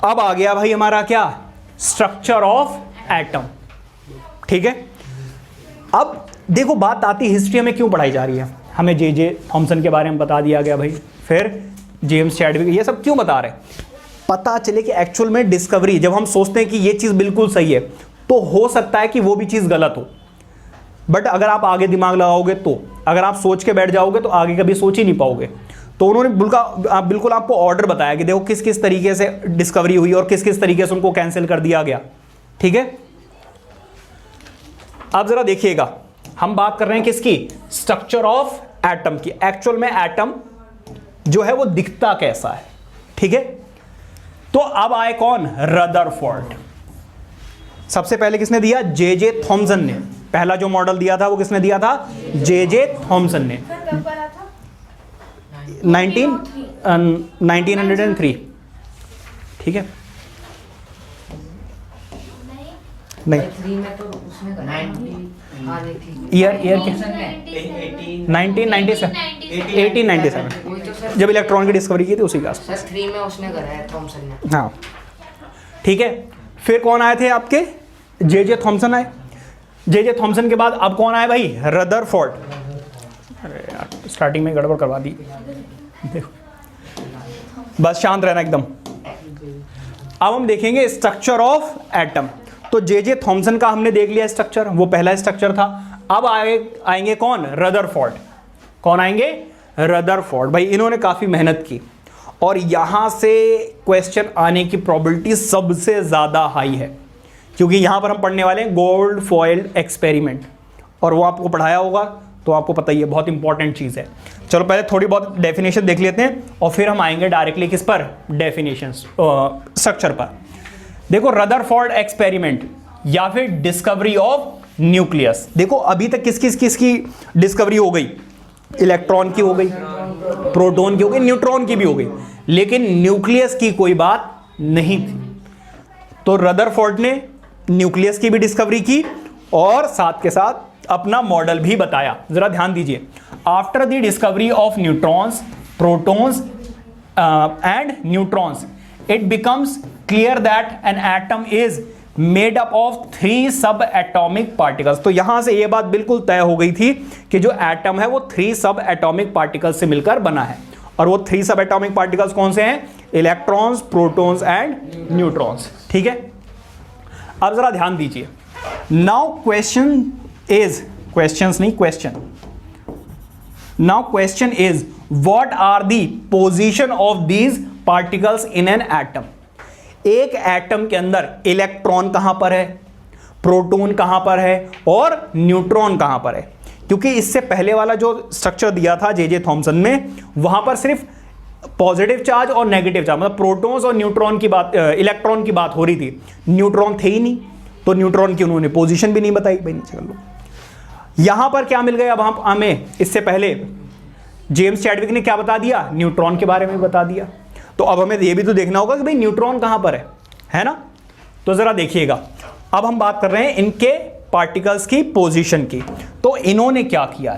अब आ गया भाई हमारा क्या, स्ट्रक्चर ऑफ एटम। ठीक है, अब देखो बात आती है हिस्ट्री में क्यों पढ़ाई जा रही है, हमें जे थॉमसन के बारे में बता दिया गया भाई, फिर जेम्स चैडविक, ये सब क्यों बता रहे हैं, पता चले कि एक्चुअल में डिस्कवरी, जब हम सोचते हैं कि ये चीज़ बिल्कुल सही है तो हो सकता है कि वो भी चीज़ गलत हो, बट अगर आप आगे दिमाग लगाओगे तो, अगर आप सोच के बैठ जाओगे तो आगे कभी सोच ही नहीं पाओगे। तो उन्होंने बिल्कुल आपको ऑर्डर बताया कि देखो किस किस तरीके से डिस्कवरी हुई और किस किस तरीके से उनको कैंसिल कर दिया गया। ठीक है, अब जरा देखिएगा, हम बात कर रहे हैं किसकी, स्ट्रक्चर ऑफ एटम की। एक्चुअल में एटम जो है वो दिखता कैसा है। ठीक है, तो अब आए कौन, रदरफोर्ड। सबसे पहले किसने दिया, जे थॉमसन ने, पहला जो मॉडल दिया था वो किसने दिया था, जे थॉमसन ने, 1903। ठीक है, नहीं ईयर के 1997 जब इलेक्ट्रॉन की डिस्कवरी की थी उसी का 3 में उसने कराया थॉमसन ने। हाँ ठीक है, फिर कौन आए थे आपके, जे थॉमसन आए। जे थॉमसन के बाद अब कौन आए भाई, रदरफोर्ड। अरे यार स्टार्टिंग में गड़बड़ करवा दी, देखो बस शांत रहना एकदम। अब हम देखेंगे स्ट्रक्चर ऑफ एटम। तो जे थॉमसन का हमने देख लिया स्ट्रक्चर, वो पहला स्ट्रक्चर था। अब आएंगे कौन, रदरफोर्ड। कौन आएंगे, रदरफोर्ड। भाई इन्होंने काफी मेहनत की और यहां से क्वेश्चन आने की प्रोबेबिलिटी सबसे ज्यादा हाई है, क्योंकि यहां पर हम पढ़ने वाले हैं गोल्ड फॉइल्ड एक्सपेरिमेंट, और वो आपको पढ़ाया होगा तो आपको पता ही है, बहुत इंपॉर्टेंट चीज है। चलो पहले थोड़ी बहुत डेफिनेशन देख लेते हैं और फिर हम आएंगे डायरेक्टली किस पर, डेफिनेशन स्ट्रक्चर पर। देखो रदरफोर्ड एक्सपेरिमेंट या फिर डिस्कवरी ऑफ न्यूक्लियस। देखो अभी तक किसकी डिस्कवरी हो गई, इलेक्ट्रॉन की हो गई, प्रोटॉन की हो गई, न्यूट्रॉन की भी हो गई, लेकिन न्यूक्लियस की कोई बात नहीं थी। तो रदरफोर्ड ने न्यूक्लियस की भी डिस्कवरी की और साथ के साथ अपना मॉडल भी बताया। जरा ध्यान दीजिए, after the discovery of neutrons, protons and neutrons, it becomes clear that an atom is made up of 3 सब एटॉमिक पार्टिकल्स। तो यहां से यह बात बिल्कुल तय हो गई थी कि जो एटम है वो 3 सब एटॉमिक पार्टिकल्स से मिलकर बना है, और वो 3 सब एटॉमिक पार्टिकल्स कौन से हैं, इलेक्ट्रॉन्स, प्रोटॉन्स एंड न्यूट्रॉन्स। ठीक है, अब जरा ध्यान दीजिए। नाउ क्वेश्चन इज, क्वेश्चंस नहीं question, now question is what are the position of these particles in an atom. एक एटम के अंदर इलेक्ट्रॉन कहां पर है, प्रोटॉन कहां पर है और न्यूट्रॉन कहां पर है। क्योंकि इससे पहले वाला जो स्ट्रक्चर दिया था जे थॉमसन ने, वहां पर सिर्फ पॉजिटिव चार्ज और नेगेटिव चार्ज, मतलब प्रोटॉन्स और न्यूट्रॉन की बात, इलेक्ट्रॉन की बात हो रही थी, न्यूट्रॉन थे ही नहीं, तो न्यूट्रॉन की उन्होंने पोजीशन भी नहीं बताई। भाई नीचे कर लो, यहां पर क्या मिल गया अब हमें, इससे पहले जेम्स चैडविक ने क्या बता दिया, न्यूट्रॉन के बारे में बता दिया। तो अब हमें यह भी तो देखना होगा कि भाई न्यूट्रॉन कहां पर है ना। तो जरा देखिएगा, अब हम बात कर रहे हैं इनके पार्टिकल्स की पोजीशन की। तो इन्होंने क्या किया,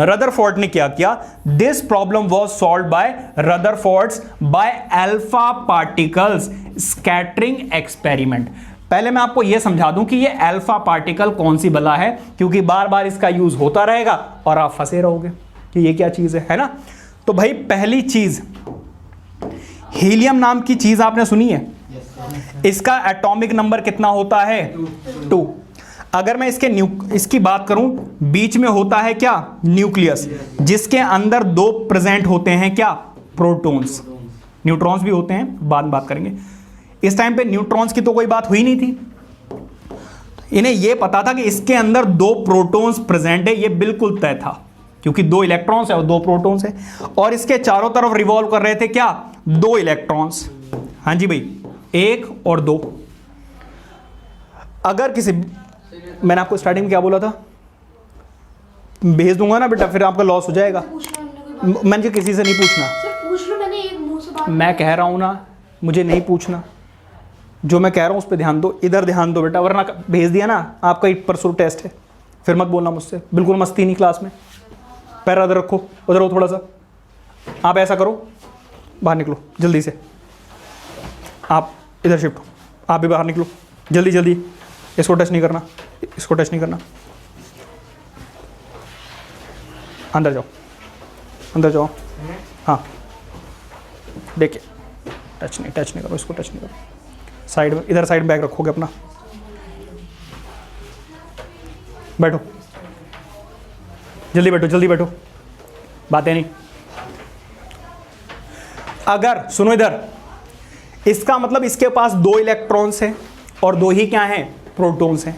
रदरफोर्ड ने क्या किया, this problem was solved by Rutherford's by alpha particles scattering experiment. पहले मैं आपको यह समझा दूं कि ये अल्फा पार्टिकल कौन सी बला है, क्योंकि बार बार इसका यूज होता रहेगा और आप फंसे रहोगे कि ये क्या चीज है ना। तो भाई पहली चीज, हीलियम नाम की चीज आपने सुनी है, इसका एटॉमिक नंबर कितना होता है, 2। अगर मैं इसकी बात करूं, बीच में होता है क्या, न्यूक्लियस, जिसके अंदर 2 प्रेजेंट होते हैं क्या, प्रोटॉन्स। न्यूट्रॉन्स भी होते हैं, बाद में बात करेंगे। इस टाइम पे न्यूट्रॉन्स की तो कोई बात हुई नहीं थी, इन्हें यह पता था कि इसके अंदर 2 प्रोटॉन्स प्रेजेंट है, यह बिल्कुल तय था, क्योंकि 2 इलेक्ट्रॉन्स है और 2 प्रोटॉन्स है, और इसके चारों तरफ रिवॉल्व कर रहे थे क्या, 2 इलेक्ट्रॉन्स। हाँ जी भाई, 1 और 2। अगर किसी, मैंने आपको स्टार्टिंग में क्या बोला था, भेज दूंगा ना बेटा, फिर आपका लॉस हो जाएगा। मैंने किसी से नहीं पूछना, पूछ लो, मैंने एक मुंह से बात, मैं कह रहा हूं ना, मुझे नहीं पूछना, जो मैं कह रहा हूं उस पर ध्यान दो, इधर ध्यान दो बेटा, वरना भेज दिया ना, आपका एक परसों टेस्ट है, फिर मत बोलना मुझसे, बिल्कुल मस्ती नहीं क्लास में। पैर उधर रखो, उधर हो थोड़ा सा, आप ऐसा करो, बाहर निकलो जल्दी से। आप इधर शिफ्ट हो, आप भी बाहर निकलो जल्दी जल्दी, इसको टच नहीं करना, इसको टच नहीं करना, अंदर जाओ, अंदर जाओ। हाँ देखिए, टच नहीं करो, इसको टच नहीं करो, साइड में, इधर साइड में बैग रखोगे अपना, बैठो जल्दी, बैठो जल्दी बैठो, बातें नहीं। अगर सुनो इधर, इसका मतलब इसके पास 2 इलेक्ट्रॉन्स हैं और 2 ही क्या हैं, प्रोटॉन्स हैं।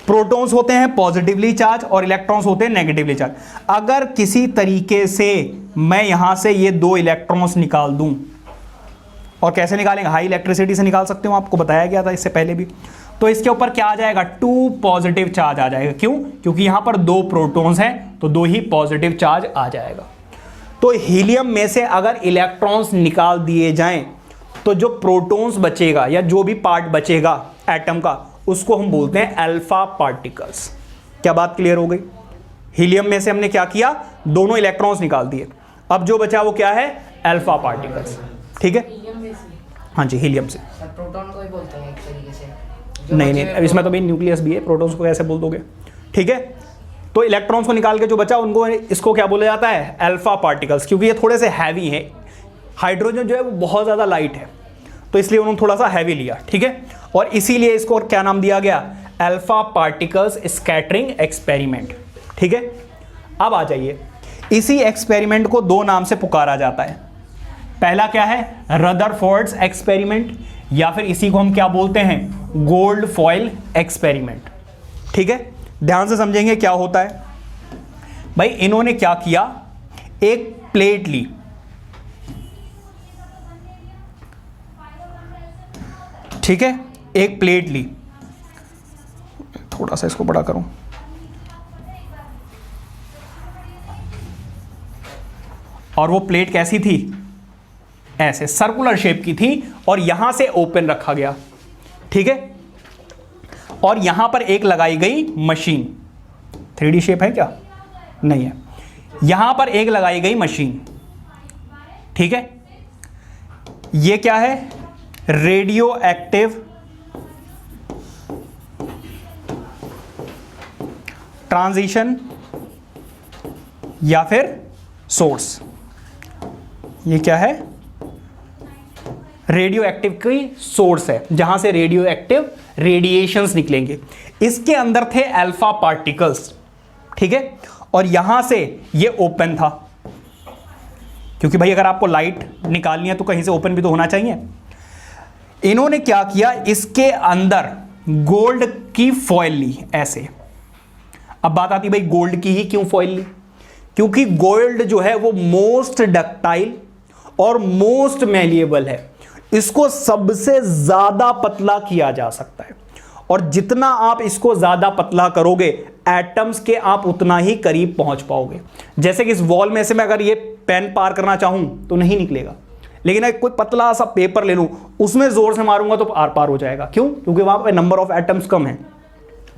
प्रोटॉन्स होते हैं पॉजिटिवली चार्ज और इलेक्ट्रॉन्स होते हैं नेगेटिवली चार्ज। अगर किसी तरीके से मैं यहां से ये 2 इलेक्ट्रॉन्स निकाल दूं, और कैसे निकालेंगे, हाई इलेक्ट्रिसिटी से निकाल सकते हो, आपको बताया गया था इससे पहले भी। तो इसके ऊपर क्या आ जाएगा, 2 पॉजिटिव चार्ज आ जाएगा। क्यों? क्योंकि यहां पर 2 प्रोटॉन्स हैं तो 2 ही पॉजिटिव चार्ज आ जाएगा। तो हीलियम में से अगर इलेक्ट्रॉन्स निकाल दिए जाएं तो जो प्रोटॉन्स बचेगा या जो भी पार्ट बचेगा एटम का, उसको हम बोलते हैं अल्फा पार्टिकल्स। क्या बात क्लियर हो गई? हीलियम में से हमने क्या किया, दोनों इलेक्ट्रॉन्स निकाल दिए, अब जो बचा वो क्या है, अल्फा पार्टिकल्स। ठीक है, हाँ जी, हीलियम से। प्रोटॉन को ही बोलते हैं एक तरीके से। नहीं, अब इसमें तो भी न्यूक्लियस भी है, प्रोटॉन्स को कैसे बोल दोगे? ठीक है, तो इलेक्ट्रॉन्स को निकाल के जो बचा उनको, इसको क्या बोला जाता है, अल्फा पार्टिकल्स। क्योंकि ये थोड़े से हैवी हैं, हाइड्रोजन जो है वो बहुत ज़्यादा लाइट है, तो इसलिए उन्होंने थोड़ा सा हैवी लिया। ठीक है, और इसीलिए इसको क्या नाम दिया गया, अल्फा पार्टिकल्स स्कैटरिंग एक्सपेरिमेंट। ठीक है, अब आ जाइए, इसी एक्सपेरिमेंट को 2 नाम से पुकारा जाता है। पहला क्या है, रदरफोर्ड्स एक्सपेरिमेंट, या फिर इसी को हम क्या बोलते हैं, गोल्ड फॉयल एक्सपेरिमेंट। ठीक है, ध्यान से समझेंगे क्या होता है। भाई इन्होंने क्या किया, एक प्लेट ली, ठीक है, एक प्लेट ली, थोड़ा सा इसको बड़ा करूं, और वो प्लेट कैसी थी, ऐसे सर्कुलर शेप की थी, और यहां से ओपन रखा गया। ठीक है, और यहां पर एक लगाई गई मशीन, 3D शेप है क्या, नहीं है, यहां पर एक लगाई गई मशीन। ठीक है, ये क्या है, रेडियो एक्टिव ट्रांजिशन या फिर सोर्स। ये क्या है, रेडियो एक्टिव की सोर्स है, जहां से रेडियो एक्टिव रेडिएशंस निकलेंगे। इसके अंदर थे अल्फा पार्टिकल्स। ठीक है, और यहां से ये ओपन था, क्योंकि भाई अगर आपको लाइट निकालनी है तो कहीं से ओपन भी तो होना चाहिए। इन्होंने क्या किया, इसके अंदर गोल्ड की फॉयल ली ऐसे। अब बात आती भाई गोल्ड की ही क्यों फॉयल ली, क्योंकि गोल्ड जो है वो मोस्ट डक्टाइल और मोस्ट मैलिएबल है, इसको सबसे ज्यादा पतला किया जा सकता है, और जितना आप इसको ज्यादा पतला करोगे एटम्स के आप उतना ही करीब पहुंच पाओगे। जैसे कि इस वॉल में से मैं अगर ये पेन पार करना चाहूं तो नहीं निकलेगा, लेकिन अगर कोई पतला सा पेपर ले लूं, उसमें जोर से मारूंगा तो आर पार हो जाएगा। क्यों? क्योंकि वहां पे नंबर ऑफ एटम्स कम है।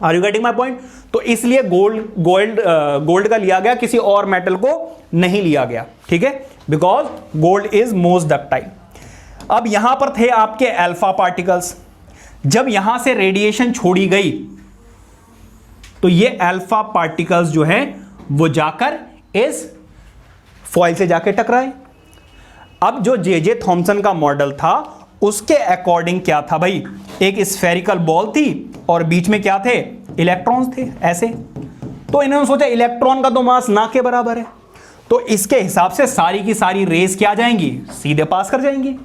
Are you getting my point? तो इसलिए गोल्ड का लिया गया, किसी और मेटल को नहीं लिया गया। ठीक है, because gold is most ductile. अब यहां पर थे आपके अल्फा पार्टिकल्स, जब यहां से रेडिएशन छोड़ी गई तो ये अल्फा पार्टिकल्स जो है वो जाकर इस फॉइल से जाके टकराए। अब जो जे थॉमसन का मॉडल था उसके अकॉर्डिंग क्या था भाई, एक स्फेरिकल बॉल थी और बीच में क्या थे, इलेक्ट्रॉन्स थे ऐसे। तो इन्होंने सोचा इलेक्ट्रॉन का तो मास ना के बराबर है, तो इसके हिसाब से सारी की सारी रेस क्या जाएंगी, सीधे पास कर जाएंगी,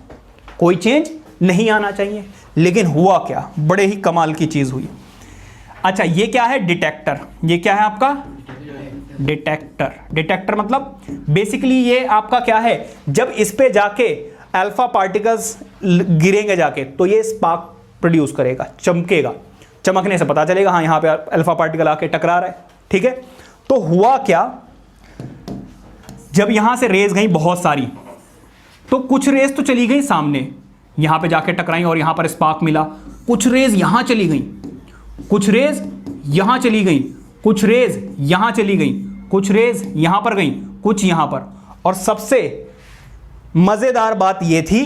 कोई चेंज नहीं आना चाहिए। लेकिन हुआ क्या, बड़े ही कमाल की चीज हुई। अच्छा, ये क्या है, डिटेक्टर। ये क्या है आपका, डिटेक्टर। डिटेक्टर मतलब बेसिकली ये आपका क्या है, जब इस पे जाके अल्फा पार्टिकल्स गिरेंगे जाके तो ये स्पार्क प्रोड्यूस करेगा, चमकेगा, चमकने से पता चलेगा हाँ यहां पे अल्फा पार्टिकल आके टकरा रहा है। ठीक है, तो हुआ क्या, जब यहां से रेस गई बहुत सारी, तो कुछ रेस तो चली गई सामने, यहां पे जाके टकराई और यहां पर स्पार्क मिला। कुछ रेस यहां चली गई, कुछ रेस यहां चली गई, कुछ रेस यहां चली गई, कुछ रेस यहां पर गई, कुछ यहां पर। और सबसे मजेदार बात यह थी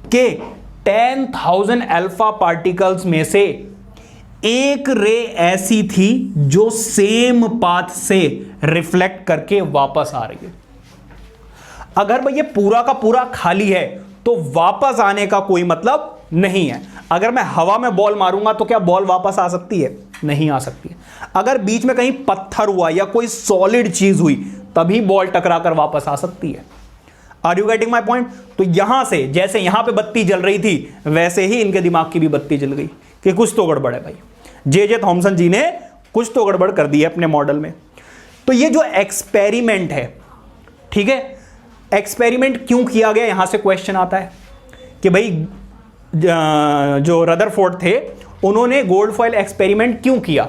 कि 10,000 अल्फा पार्टिकल्स में से एक रे ऐसी थी जो सेम पाथ से रिफ्लेक्ट करके वापस आ रही है। अगर भाई ये पूरा का पूरा खाली है तो वापस आने का कोई मतलब नहीं है। अगर मैं हवा में बॉल मारूंगा तो क्या बॉल वापस आ सकती है? नहीं आ सकती है। अगर बीच में कहीं पत्थर हुआ या कोई सॉलिड चीज हुई तभी बॉल टकरा कर वापस आ सकती है। Are you getting my point? तो यहां से जैसे यहां पे बत्ती जल रही थी वैसे ही इनके दिमाग की भी बत्ती जल गई कि कुछ तो गड़बड़ है भाई। जे थॉमसन जी ने कुछ तो गड़बड़ कर दी है अपने मॉडल में। तो ये जो एक्सपेरिमेंट है, ठीक है, एक्सपेरिमेंट क्यों किया गया, यहां से क्वेश्चन आता है कि भाई जो रदरफोर्ड थे उन्होंने गोल्ड फॉइल एक्सपेरिमेंट क्यों किया?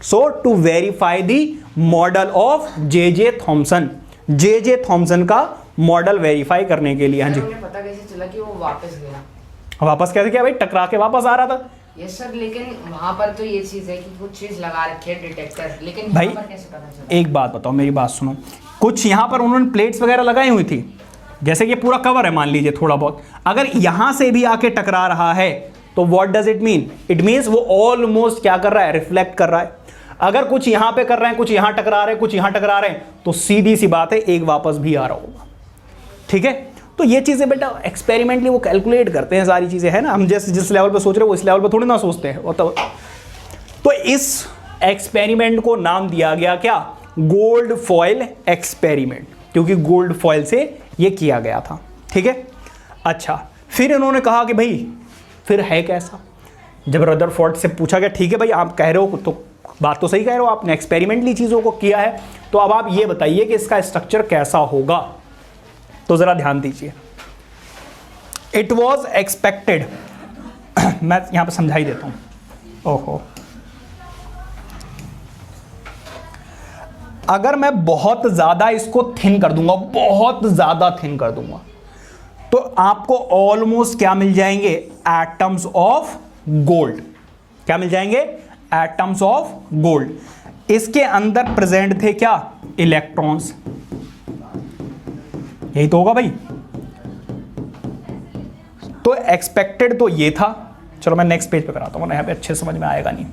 So to verify the model of J Thomson. J Thomson का मॉडल वेरीफाई करने के लिए। हाँ जी, उन्हें पता कैसे चला कि वो वापस गया? वापस कैसे किया भाई? टकरा के वापस आ रहा था। यस सर, लेकिन वहां पर तो ये चीज है कि कुछ चीज लगा रखी है डिटेक्टर, लेकिन भाई यहाँ पर कैसे पता चला? एक बात बताओ, मेरी बात सुनो। कुछ यहां पर उन्होंने प्लेट्स वगैरह लगाई हुई थी, जैसे कि पूरा कवर है मान लीजिए थोड़ा बहुत, अगर यहां से भी आके टकरा रहा है तो what does it mean? It means वो ऑलमोस्ट क्या कर रहा है? रिफ्लेक्ट कर रहा है। अगर कुछ यहां पे कर रहे हैं, कुछ यहां टकरा रहे हैं, कुछ यहां टकरा रहे हैं, तो सीधी सी बात है एक वापस भी आ रहा होगा। ठीक है, तो ये चीजें बेटा एक्सपेरिमेंटली वो कैलकुलेट करते हैं सारी चीजें, है ना। हम जिस लेवल पे सोच रहे हैं वो इस लेवल पे थोड़ी ना सोचते हैं। तो इस एक्सपेरिमेंट को नाम दिया गया क्या? गोल्ड फॉइल एक्सपेरिमेंट, क्योंकि गोल्ड फॉइल से ये किया गया था। ठीक है, अच्छा, फिर इन्होंने कहा कि भाई फिर है कैसा? जब रदरफोर्ड से पूछा गया, ठीक है भाई आप कह रहे हो तो बात तो सही कह रहे हो, आपने एक्सपेरिमेंटली चीजों को किया है, तो अब आप ये बताइए कि इसका स्ट्रक्चर कैसा होगा। तो जरा ध्यान दीजिए। इट वॉज एक्सपेक्टेड, मैं यहां पर समझा ही देता हूं। ओहो, अगर मैं बहुत ज्यादा इसको थिन कर दूंगा, बहुत ज्यादा थिन कर दूंगा, तो आपको ऑलमोस्ट क्या मिल जाएंगे? Atoms of gold. क्या मिल जाएंगे? Atoms of gold. इसके अंदर प्रेजेंट थे क्या? इलेक्ट्रॉन्स। यही तो होगा भाई। तो एक्सपेक्टेड तो ये था। चलो मैं नेक्स्ट पेज पे कराता हूं, यहां पे अच्छे समझ में आएगा नहीं।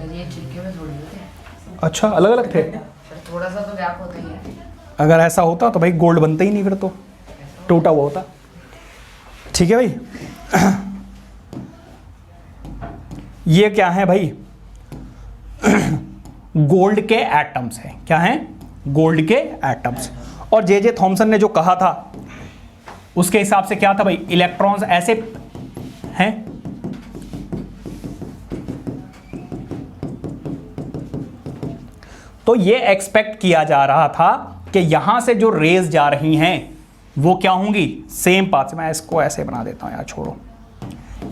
ये छिलके में थोड़ी होते हैं अच्छा, अलग अलग थे। सर, थोड़ा सा तो गैप होता ही है। अगर ऐसा होता तो भाई गोल्ड बनता ही नहीं, फिर तो टूटा हुआ होता। ठीक है भाई, ये क्या है भाई? गोल्ड के एटम्स हैं। क्या हैं? गोल्ड के एटम्स। और जे थॉमसन ने जो कहा था उसके हिसाब से क्या था भाई? इलेक्ट्रॉन्स ऐसे हैं, तो ये एक्सपेक्ट किया जा रहा था कि यहां से जो रेज जा रही हैं वो क्या होंगी? सेम पाथ से। मैं इसको ऐसे बना देता हूं यार, छोड़ो।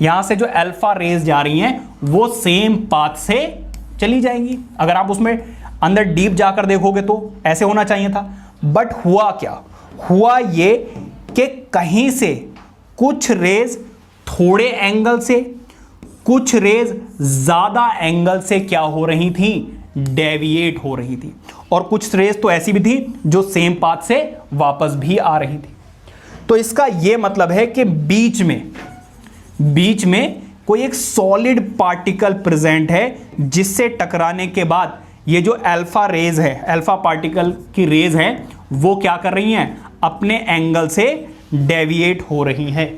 यहां से जो अल्फा रेज जा रही हैं वो सेम पाथ से चली जाएंगी। अगर आप उसमें अंदर डीप जाकर देखोगे तो ऐसे होना चाहिए था। बट हुआ क्या? हुआ ये कि कहीं से कुछ रेज थोड़े एंगल से, कुछ रेज ज्यादा एंगल से क्या हो रही थी? डेविएट हो रही थी। और कुछ रेज तो ऐसी भी थी जो सेम पाथ से वापस भी आ रही थी। तो इसका यह मतलब है कि बीच में कोई एक सॉलिड पार्टिकल प्रेजेंट है जिससे टकराने के बाद ये जो अल्फा रेज है, अल्फा पार्टिकल की रेज है, वो क्या कर रही हैं? अपने एंगल से डेविएट हो रही हैं।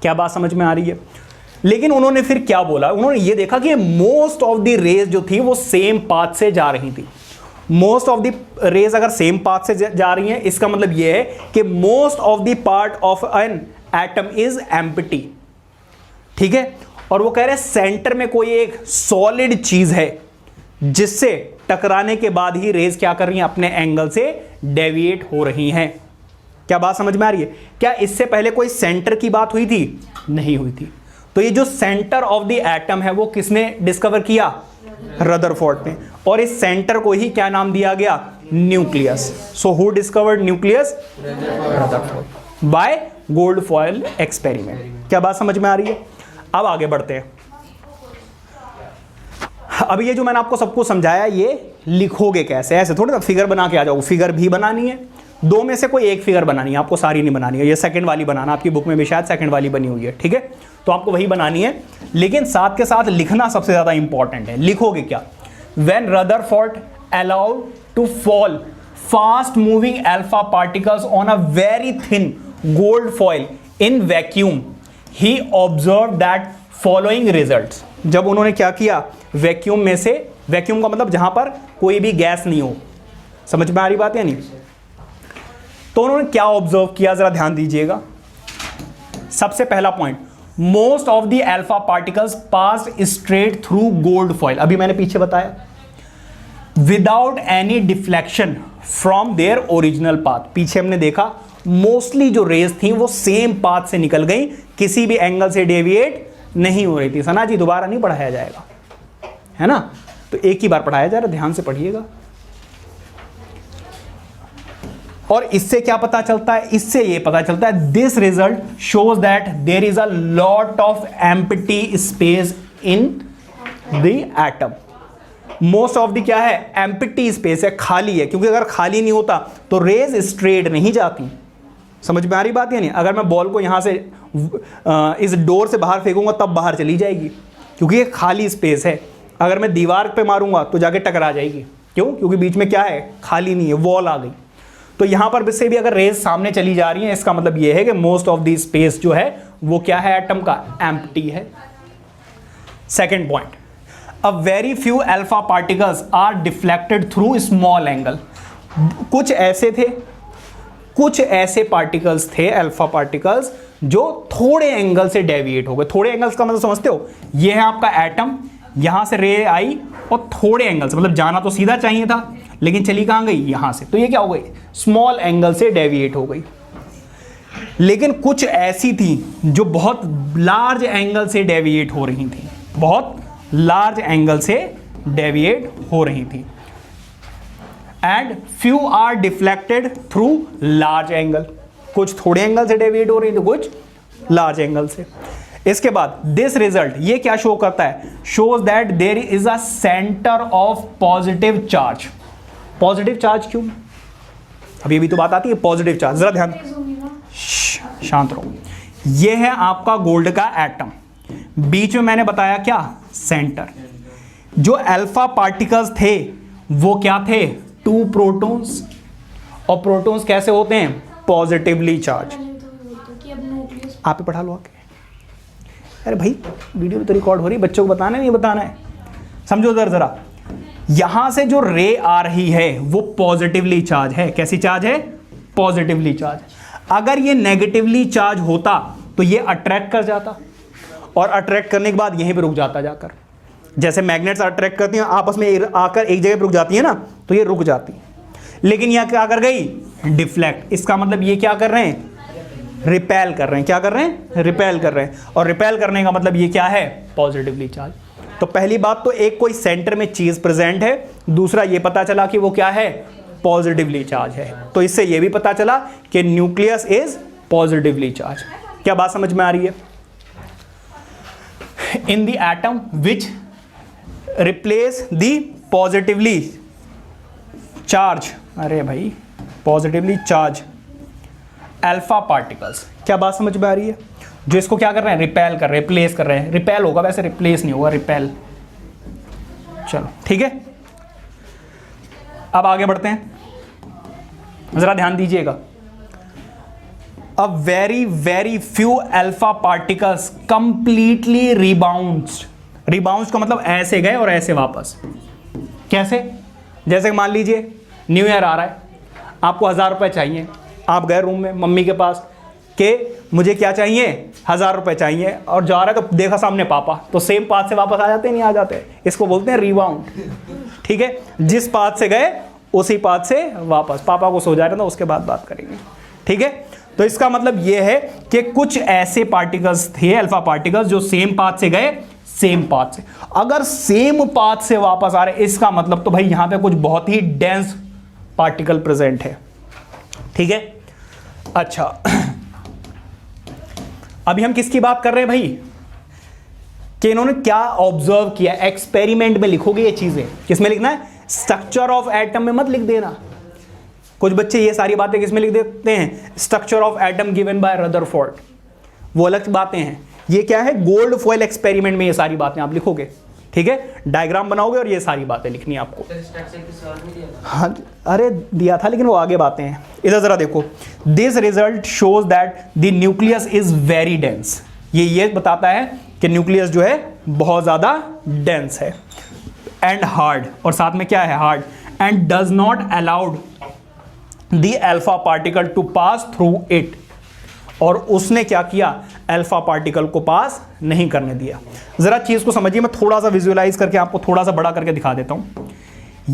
क्या बात समझ में आ रही है? लेकिन उन्होंने फिर क्या बोला? उन्होंने ये देखा कि मोस्ट ऑफ द रेज जो थी वो सेम पाथ से जा रही थी। मोस्ट ऑफ द रेज अगर सेम पाथ से जा रही हैं, इसका मतलब ये है कि most of the part of an atom is empty. ठीक है, और वो कह रहे हैं सेंटर में कोई एक सॉलिड चीज है जिससे टकराने के बाद ही रेज क्या कर रही हैं? अपने एंगल से डेविएट हो रही हैं। क्या बात समझ में आ रही है? क्या इससे पहले कोई सेंटर की बात हुई थी? नहीं हुई थी। तो ये जो सेंटर ऑफ द एटम है वो किसने डिस्कवर किया? रदरफोर्ड ने। और इस सेंटर को ही क्या नाम दिया गया? Nucleus. So who discovered nucleus? Rutherford by gold foil experiment. क्या बात समझ में आ रही है? अब आगे बढ़ते हैं. अब ये जो मैंने आपको सबको समझाया ये लिखोगे कैसे, ऐसे थोड़ी ना फिगर बना के आ जाओ. फिगर भी बनानी है, दो में से कोई एक फिगर बनानी है, आपको सारी नहीं बनानी है. ये सेकंड वाली बनाना, आपकी बुक में भी शायद सेकंड वाली बनी हुई है, ठीक है? तो आपको वही बनानी है, लेकिन साथ के साथ लिखना सबसे ज्यादा इंपॉर्टेंट है. लिखोगे क्या? When Rutherford allowed to fall fast moving alpha particles on a very thin gold foil in vacuum, he observe that following results. जब उन्होंने क्या किया, वैक्यूम में से, वैक्यूम का मतलब जहां पर कोई भी गैस नहीं हो, समझ में आ रही बात या नहीं? तो उन्होंने क्या ऑब्जर्व किया, जरा ध्यान दीजिएगा. सबसे पहला point, most of the alpha particles passed straight through gold foil. अभी मैंने पीछे बताया, without any deflection from their original path. पीछे हमने देखा मोस्टली जो रेज थी वो सेम पाथ से निकल गई, किसी भी एंगल से डेविएट नहीं हो रही थी. सना जी दोबारा नहीं पढ़ाया जाएगा, है ना? तो एक ही बार पढ़ाया जा रहा, ध्यान से पढ़िएगा. और इससे क्या पता चलता है? इससे ये पता चलता है, this result shows that there is a lot of empty space in the atom. Most of the क्या है? एम्प्टी स्पेस है, खाली है, क्योंकि अगर खाली नहीं होता तो रेज स्ट्रेट नहीं जाती. समझ में आ रही बात या नहीं? अगर मैं बॉल को यहां से इस डोर से बाहर फेंकूंगा तब बाहर चली जाएगी, क्योंकि ये खाली स्पेस है. अगर मैं दीवार पे मारूंगा तो जाके टकरा जाएगी. क्यों? क्योंकि बीच में क्या है? खाली नहीं है, वॉल आ गई. तो यहां पर से भी अगर रेज सामने चली जा रही है, इसका मतलब यह है कि मोस्ट ऑफ द स्पेस जो है वो क्या है एटम का? एम्प्टी है. Second point, a very few alpha particles are deflected through small angle. कुछ ऐसे पार्टिकल्स थे, अल्फा पार्टिकल्स, जो थोड़े एंगल से डेविएट हो गए. थोड़े एंगल्स का मतलब समझते हो? ये है आपका एटम, यहां से रे आई और थोड़े एंगल से, मतलब जाना तो सीधा चाहिए था लेकिन चली कहां गई? यहां से. तो ये क्या हो गई? स्मॉल एंगल से डेविएट हो गई. लेकिन कुछ ऐसी थी जो बहुत लार्ज एंगल से डेविएट हो रही थी, बहुत लार्ज एंगल से डेविएट हो रही थी. And few are deflected through large angle. कुछ थोड़े एंगल से डेविएट हो रही थी, कुछ लार्ज एंगल से. इसके बाद दिस रिजल्ट ये क्या शो करता है? Shows that there is a centre of positive charge. Positive charge क्यों? अभी अभी तो बात आती है पॉजिटिव चार्ज. जरा ध्यान, शांत रहो. ये है आपका गोल्ड का एटम, बीच में मैंने बताया क्या? सेंटर. जो अल्फा पार्टिकल्स थे वो क्या थे? 2 प्रोटॉन्स. और प्रोटॉन्स कैसे होते हैं? Positively charge. आप ही पढ़ा लो आके. अरे भाई वीडियो तो रिकॉर्ड हो रही, बच्चों को बताना नहीं बताना है, समझो जरा. यहां से जो रे आ रही है वो पॉजिटिवली चार्ज है. कैसी चार्ज है? Positively charge. अगर ये नेगेटिवली चार्ज होता तो ये अट्रैक्ट कर जाता, और अट्रैक्ट करने के बाद यहीं पे रुक जाता जाकर. जैसे मैग्नेट्स अट्रैक्ट करती हैं, आपस में आकर एक जगह पे रुक जाती है ना, तो ये रुक जाती. लेकिन यह क्या कर गई? डिफ्लेक्ट. इसका मतलब ये क्या कर रहे हैं? रिपेल कर रहे हैं. क्या कर रहे हैं? रिपेल कर रहे हैं. और रिपेल करने का मतलब ये क्या है? Positively charge. तो पहली बात तो एक कोई सेंटर में चीज प्रेजेंट है, दूसरा ये पता चला कि वो क्या है? पॉजिटिवली चार्ज है. तो इससे ये भी पता चला कि न्यूक्लियस इज पॉजिटिवली चार्ज. क्या बात समझ में आ रही है? इन the atom which replace the positively charge, अरे भाई पॉजिटिवली चार्ज अल्फा पार्टिकल्स. क्या बात समझ में आ रही है? जो इसको क्या कर रहे हैं? रिपेल कर रहे हैं, रिप्लेस कर रहे हैं. रिपेल होगा, वैसे रिप्लेस नहीं होगा, रिपेल. चलो ठीक है, अब आगे बढ़ते हैं. जरा ध्यान दीजिएगा. A very very few alpha particles completely rebounced. Rebounced का मतलब ऐसे गए और ऐसे वापस. कैसे? जैसे मान लीजिए न्यू ईयर आ रहा है, आपको 1000 रुपये चाहिए. आप गए रूम में मम्मी के पास कि मुझे क्या चाहिए? 1000 रुपये चाहिए. और जा रहा है तो देखा सामने पापा, तो सेम पाथ से वापस आ जाते नहीं? आ जाते. इसको बोलते हैं रिबाउंड. ठीक है, जिस पाथ से गए उसी पाथ से वापस. पापा को सो जा रहा था, उसके बाद बात करेंगे. ठीक है, तो इसका मतलब यह है कि कुछ ऐसे पार्टिकल्स थे, अल्फा पार्टिकल्स, जो सेम पाथ से गए, सेम पाथ से. अगर सेम पाथ से वापस आ रहे, इसका मतलब तो भाई यहां पे कुछ बहुत ही डेंस पार्टिकल प्रेजेंट है। ठीक है, अच्छा अभी हम किसकी बात कर रहे हैं भाई, कि इन्होंने क्या ऑब्जर्व किया। एक्सपेरिमेंट में लिखोगे ये चीजें, किसमें लिखना है, स्ट्रक्चर ऑफ एटम में मत लिख देना। कुछ बच्चे ये सारी बातें किसमें लिख देते हैं, structure of atom given by Rutherford, वो अलग बातें हैं। ये क्या है, गोल्ड फॉयल एक्सपेरिमेंट में ये सारी बातें आप लिखोगे। ठीक है, डायग्राम बनाओगे और ये सारी बातें लिखनी है आपको। हाँ अरे दिया था, लेकिन वो आगे बातें हैं। इधर जरा देखो, this result shows that the nucleus is very dense. ये बताता है कि न्यूक्लियस जो है बहुत ज्यादा डेंस है, एंड हार्ड, और साथ में क्या है, hard, and does not allowed the alpha particle to pass through it. और उसने क्या किया, अल्फा पार्टिकल को पास नहीं करने दिया। जरा चीज को समझिए, मैं थोड़ा सा विजुअलाइज करके आपको थोड़ा सा बड़ा करके दिखा देता हूं।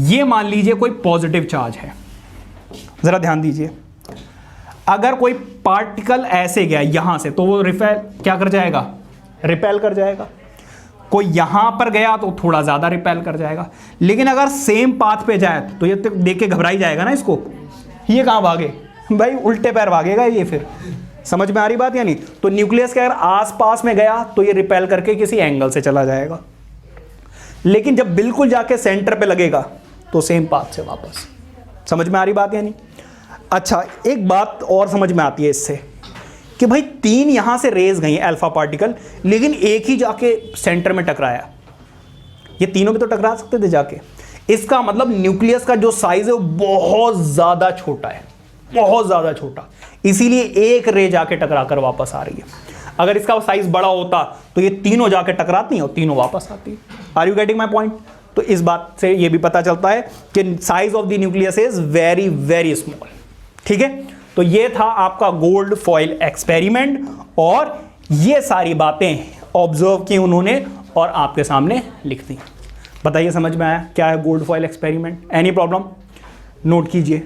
ये मान लीजिए कोई पॉजिटिव चार्ज है, जरा ध्यान दीजिए। अगर कोई पार्टिकल ऐसे गया यहां से, तो वो क्या कर जाएगा, रिपेल कर जाएगा। कोई यहां पर गया तो थोड़ा ज्यादा रिपेल कर जाएगा। लेकिन अगर सेम पाथ पे जाए तो ये देख के घबराई जाएगा ना इसको, ये कहां भागे भाई, उल्टे पैर भागेगा ये। फिर समझ में आ रही बात या नहीं। तो न्यूक्लियस के अगर आसपास में गया तो ये रिपेल करके किसी एंगल से चला जाएगा, लेकिन जब बिल्कुल जाके सेंटर पे लगेगा तो सेम पाथ से वापस। समझ में आ रही बात या नहीं। अच्छा, एक बात और समझ में आती है इससे, कि भाई 3 यहां से रेज गई अल्फा पार्टिकल, लेकिन एक ही जाके सेंटर में टकराया। ये तीनों भी तो टकरा सकते थे जाके। इसका मतलब न्यूक्लियस का जो साइज है वो बहुत ज्यादा छोटा है, बहुत ज्यादा छोटा, इसीलिए एक रे जाके टकरा कर वापस आ रही है। अगर इसका साइज बड़ा होता तो ये तीनों जाके टकराती हैं और तीनों वापस आती है। Are you getting my point. तो इस बात से ये भी पता चलता है कि size of the nucleus is very very small. ठीक है, तो ये था आपका गोल्ड फॉयल एक्सपेरिमेंट, और ये सारी बातें ऑब्जर्व की उन्होंने और आपके सामने लिख दी। बताइए समझ में आया क्या है gold foil experiment. Any problem, note कीजिए।